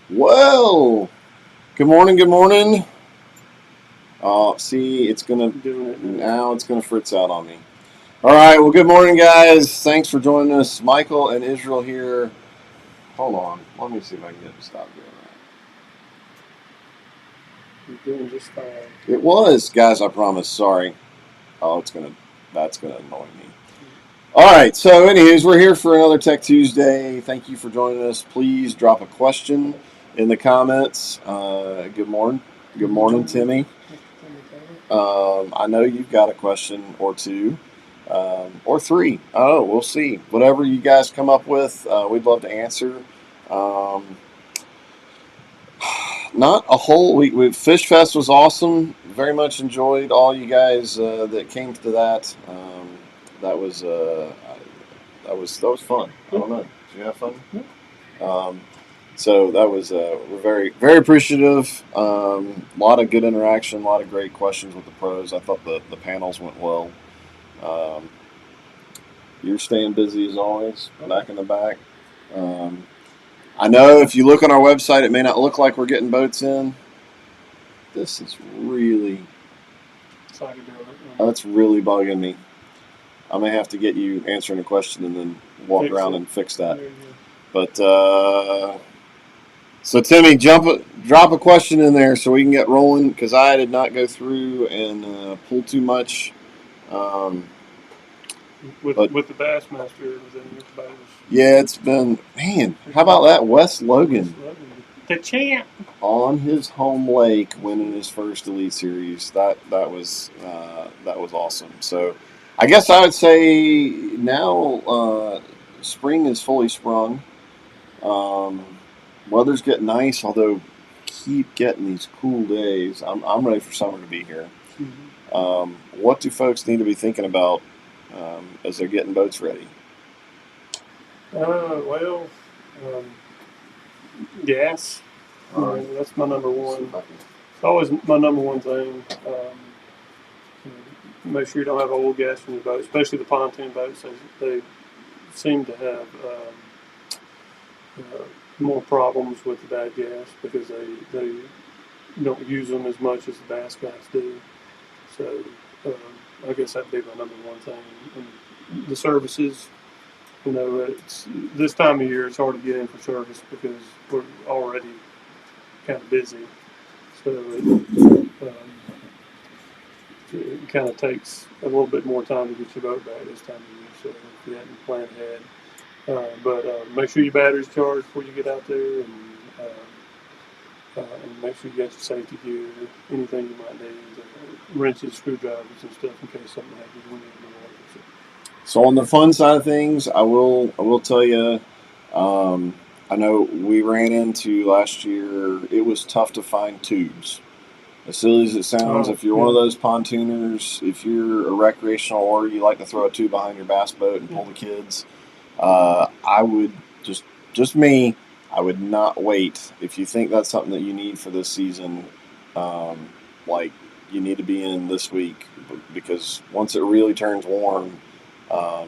Whoa! Good morning. Good morning. See, it's gonna now it's gonna fritz out on me. All right. Well, good morning, guys. Thanks for joining us. Michael and Israel here. Hold on. Let me see if I can get it to stop doing that. You're doing just fine. It was, guys. I promise. Sorry. Oh, that's gonna annoy me. All right. So, anyways, we're here for another Tech Tuesday. Thank you for joining us. Please drop a question in the comments. Good morning. Good morning, Timmy. I know you've got a question or two, or three. Oh, we'll see. Whatever you guys come up with, we'd love to answer. Um, Not a whole week. Fish Fest was awesome. Very much enjoyed all you guys that came to that. That was that was fun. I don't know. Did you have fun? Um, so that was we're very appreciative. A lot of good interaction, a lot of great questions with the pros. I thought the panels went well. Um, you're staying busy as always, back in the back. Um, I know if you look on our website, it may not look like we're getting boats in. This is really that's really bugging me. I may have to get you answering a question and then walk around and fix that. But so Timmy, drop a question in there so we can get rolling because I did not go through and pull too much. With the Bassmaster, it was in your boat. Yeah, it's been man. How about that, Wes Logan? The champ on his home lake, winning his first Elite Series. That was awesome. So, I guess I would say now spring is fully sprung. Um, Weather's getting nice, although keep getting these cool days. I'm ready for summer to be here. What do folks need to be thinking about as they're getting boats ready? Well, gas. That's my number one. It's always my number one thing. Make sure you don't have old gas in your boat, especially the pontoon boats. They seem to have more problems with the bad gas because they don't use them as much as the bass guys do. So I guess that'd be my number one thing. And the services, it's this time of year. It's hard to get in for service because we're already kind of busy. So it kind of takes a little bit more time to get your boat back this time of year. So if you hadn't planned ahead, but make sure your battery's charged before you get out there, and make sure you got your safety gear, anything you might need, wrenches, screwdrivers, and stuff in case something happens when you're in the water. So on the fun side of things, I will tell you. I know we ran into last year. It was tough to find tubes. As silly as it sounds, if you're one of those pontooners, if you're a recreational or you like to throw a tube behind your bass boat and pull the kids, I would just me. I would not wait. If you think that's something that you need for this season, like you need to be in this week because once it really turns warm, I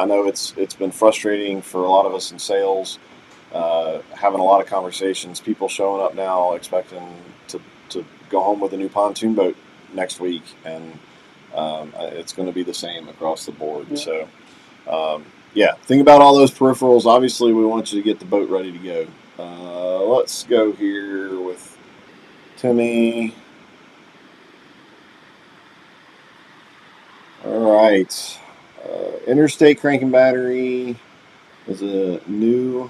know it's been frustrating for a lot of us in sales, having a lot of conversations. People showing up now expecting to go home with a new pontoon boat next week, and it's going to be the same across the board. Yeah. So, yeah, think about all those peripherals. Obviously, we want you to get the boat ready to go. Let's go here with Timmy. All right. Interstate cranking battery is a new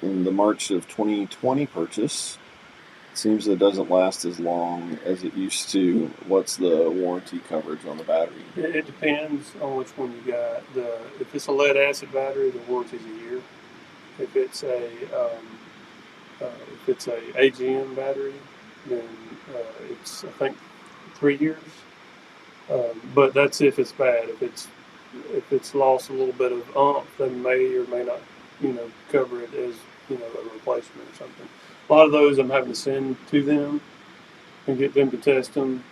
in the March of 2020 purchase. It seems it doesn't last as long as it used to. What's the warranty coverage on the battery? It depends on which one you got. If it's a lead acid battery, the warranty's a year. If it's a AGM battery, then it's I think 3 years. But that's if it's bad. If it's lost a little bit of oomph, then may or may not, cover it as a replacement or something. A lot of those I'm having to send to them and get them to test them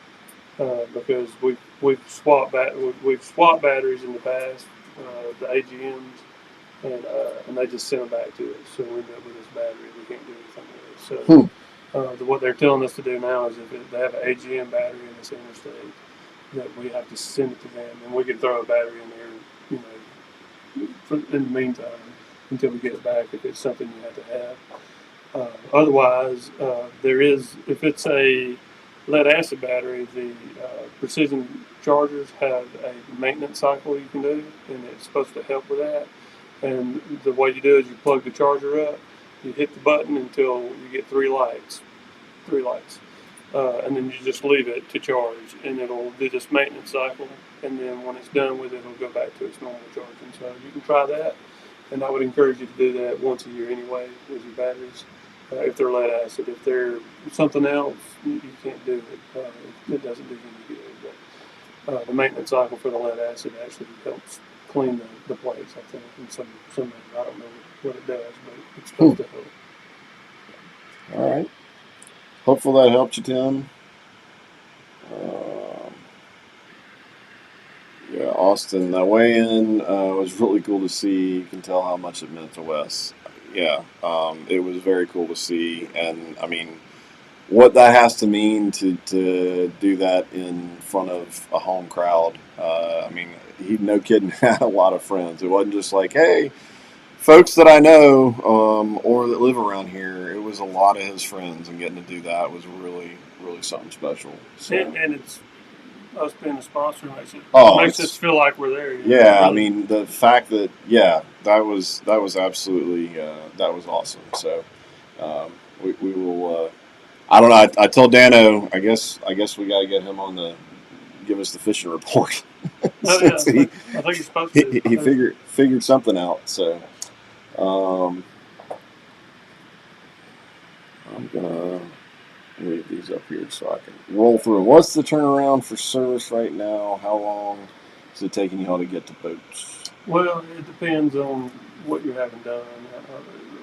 because we've swapped batteries in the past, the AGMs, and they just send them back to us. So we end up with this battery. We can't do anything with it. Hmm. So what they're telling us to do now is if they have an AGM battery in this interstate, that we have to send it to them, and we can throw a battery in there, in the meantime until we get it back if it's something you have to have. Otherwise, there is, if it's a lead acid battery, the precision chargers have a maintenance cycle you can do, and it's supposed to help with that. And the way you do it is you plug the charger up, you hit the button until you get three lights, and then you just leave it to charge, and it'll do this maintenance cycle. And then when it's done with it, it'll go back to its normal charging. So you can try that, and I would encourage you to do that once a year anyway with your batteries. If they're lead acid, if they're something else, you can't do it. It doesn't do any good. But the maintenance cycle for the lead acid actually helps clean the plates, I think, in some manner. I don't know what it does, but it's supposed to help. All right. Hopefully that helped you, Tim. Um, yeah, Austin, that weigh-in was really cool to see. You can tell how much it meant to Wes. Yeah, it was very cool to see, and I mean, what that has to mean to do that in front of a home crowd. I mean, he no kidding had a lot of friends. It wasn't just like, hey, folks that I know or that live around here. It was a lot of his friends, and getting to do that was really something special. So. And it's us being a sponsor makes us It's feel like we're there. yeah. Really. I mean, the fact that that was absolutely that was awesome. So we will. I don't know. I told Dano. I guess we got to get him on the give us the fishing report. Oh yeah, Since he I think he's supposed to. he figured something out. So I'm gonna leave these up here so I can roll through. What's the turnaround for service right now? How long is it taking you all to get to boats? Well, it depends on what you're having done.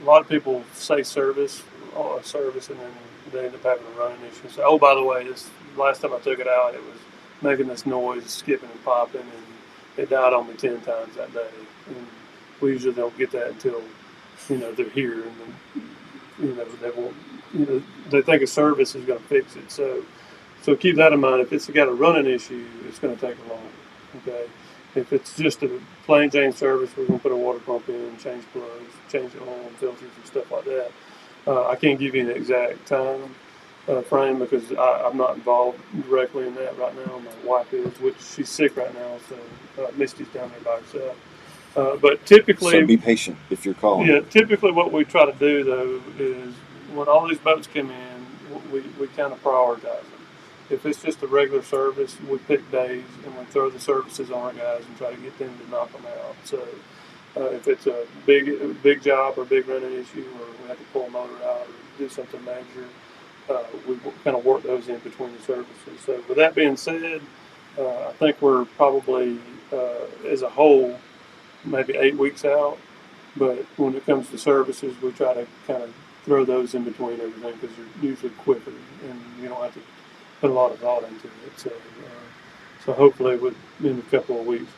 A lot of people say service, and then they end up having a running issue. So, oh, by the way, this last time I took it out, it was making this noise, skipping and popping, and it died on me 10 times that day. And we usually don't get that until they're here, and then they won't. They think a service is going to fix it. So keep that in mind. If it's got a running issue, it's going to take a long. Okay. If it's just a plain Jane service, we're going to put a water pump in, change plugs, change the oil and filters and stuff like that. I can't give you an exact time frame because I'm not involved directly in that right now. My wife is, which she's sick right now, so Misty's down there by herself. But typically, so be patient if you're calling. Yeah, typically what we try to do though is when all these boats come in, we kind of prioritize them. If it's just a regular service, we pick days and we throw the services on our guys and try to get them to knock them out. So if it's a big job or big running issue, or we have to pull a motor out or do something major, we kind of work those in between the services. So with that being said, I think we're probably as a whole maybe 8 weeks out. But when it comes to services, we try to kind of throw those in between everything because they're usually quicker and you don't have to put a lot of thought into it. So hopefully within a couple of weeks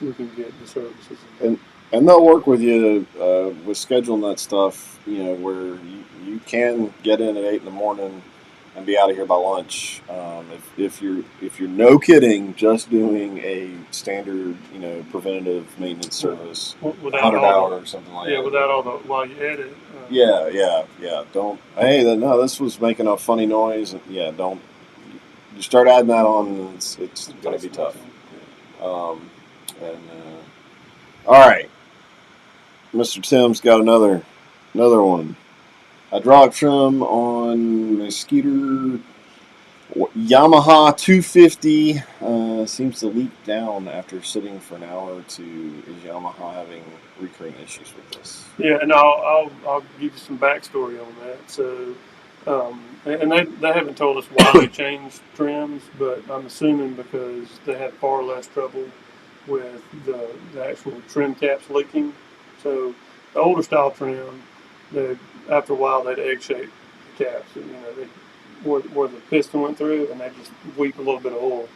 we can get the services. And they'll work with you with scheduling that stuff. Where you can get in at 8 in the morning and be out of here by lunch. If you're no kidding, just doing a standard preventative maintenance service, 100-hour or something like that. Yeah, without all the while you edit. Yeah. Don't. Hey, no, this was making a funny noise. Yeah, don't. You start adding that on, it's going to be tough. All right, Mr. Tim's got another one. Hydraulic trim on my Skeeter Yamaha 250 seems to leak down after sitting for an hour or two. Is Yamaha having recurring issues with this? Yeah, and I'll give you some backstory on that. So, and they haven't told us why they changed trims, but I'm assuming because they had far less trouble with the actual trim caps leaking. So the older style trim, after a while they'd egg-shaped caps, and where the piston went through, and they just weep a little bit of oil.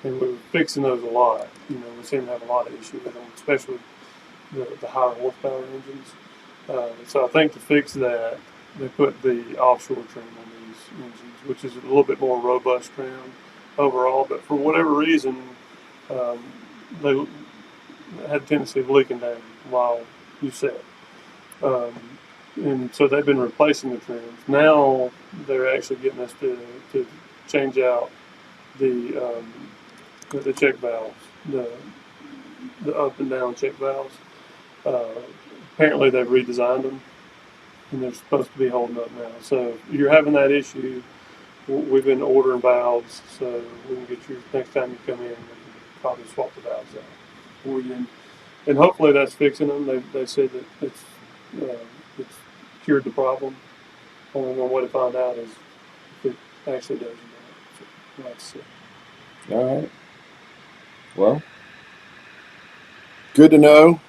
And we were fixing those a lot. We seem to have a lot of issues with them, especially the higher horsepower engines. So I think to fix that, they put the offshore trim on these engines, which is a little bit more robust trim overall. But for whatever reason, um, they had a tendency of leaking down while you set. Um, and so they've been replacing the trims. Now they're actually getting us to change out the check valves, the up and down check valves. Uh, Apparently they've redesigned them, and they're supposed to be holding up now. So if you're having that issue, we've been ordering valves, so we can get you next time you come in. We can probably swap the valves out for you, and hopefully that's fixing them. They said that it's cured the problem. Only one way to find out is if it actually does or not. So let's see. All right. Well, good to know.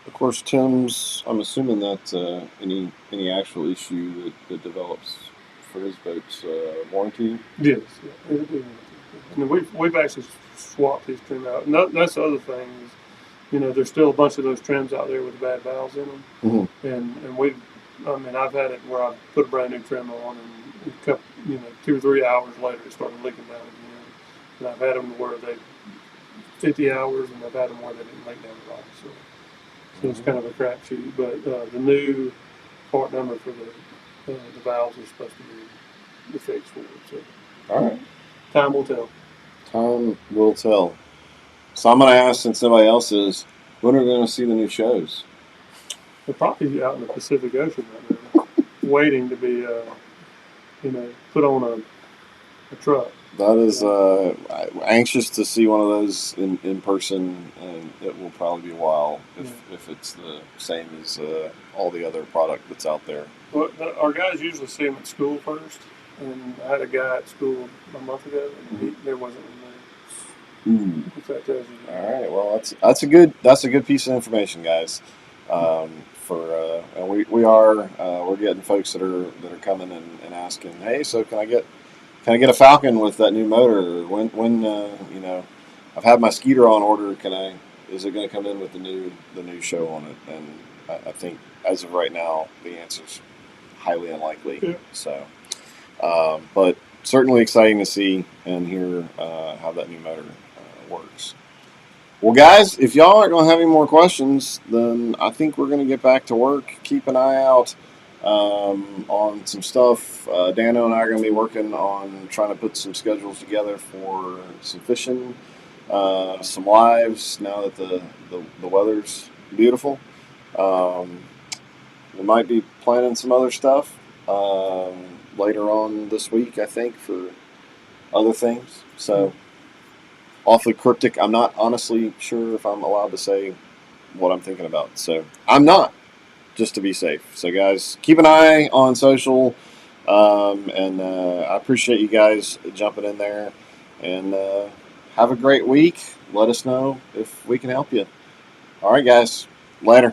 Of course, Tim's. I'm assuming that any actual issue that develops for his boat's warranty. Yes, yeah, and we've actually swapped these trim out. And that's the other thing is, there's still a bunch of those trims out there with bad valves in them, Mm-hmm. and I've had it where I put a brand new trim on, and a couple, 2 or 3 hours later it started leaking down again. And I've had them where they 50 hours, and I've had them where they didn't leak down at all. So it's kind of a crapshoot. But the new part number for the valves is supposed to be the fix for it. So All right. time will tell. Time will tell. So I'm going to ask, since nobody else is, when are we going to see the new shows? They're probably out in the Pacific Ocean right now, waiting to be, put on a truck. That is anxious to see one of those in person, and it will probably be a while if it's the same as all the other product that's out there. Well, our guys usually see them at school first, and I had a guy at school a month ago, and there wasn't one there. If that tells you. All right. Well, that's a good piece of information, guys. And we're getting folks that are coming and asking, hey, so can I get a Falcon with that new motor? When I've had my Skeeter on order. Is it going to come in with the new show on it? And I think as of right now, the answer's highly unlikely. Yeah. So, but certainly exciting to see and hear how that new motor works. Well, guys, if y'all aren't going to have any more questions, then I think we're going to get back to work. Keep an eye out on some stuff. Dano and I are going to be working on trying to put some schedules together for some fishing, some lives now that the weather's beautiful. We might be planning some other stuff later on this week, I think, for other things. So awfully cryptic. I'm not honestly sure if I'm allowed to say what I'm thinking about. So I'm not, just to be safe. So guys, keep an eye on social. And I appreciate you guys jumping in there. And have a great week. Let us know if we can help you. All right, guys. Later.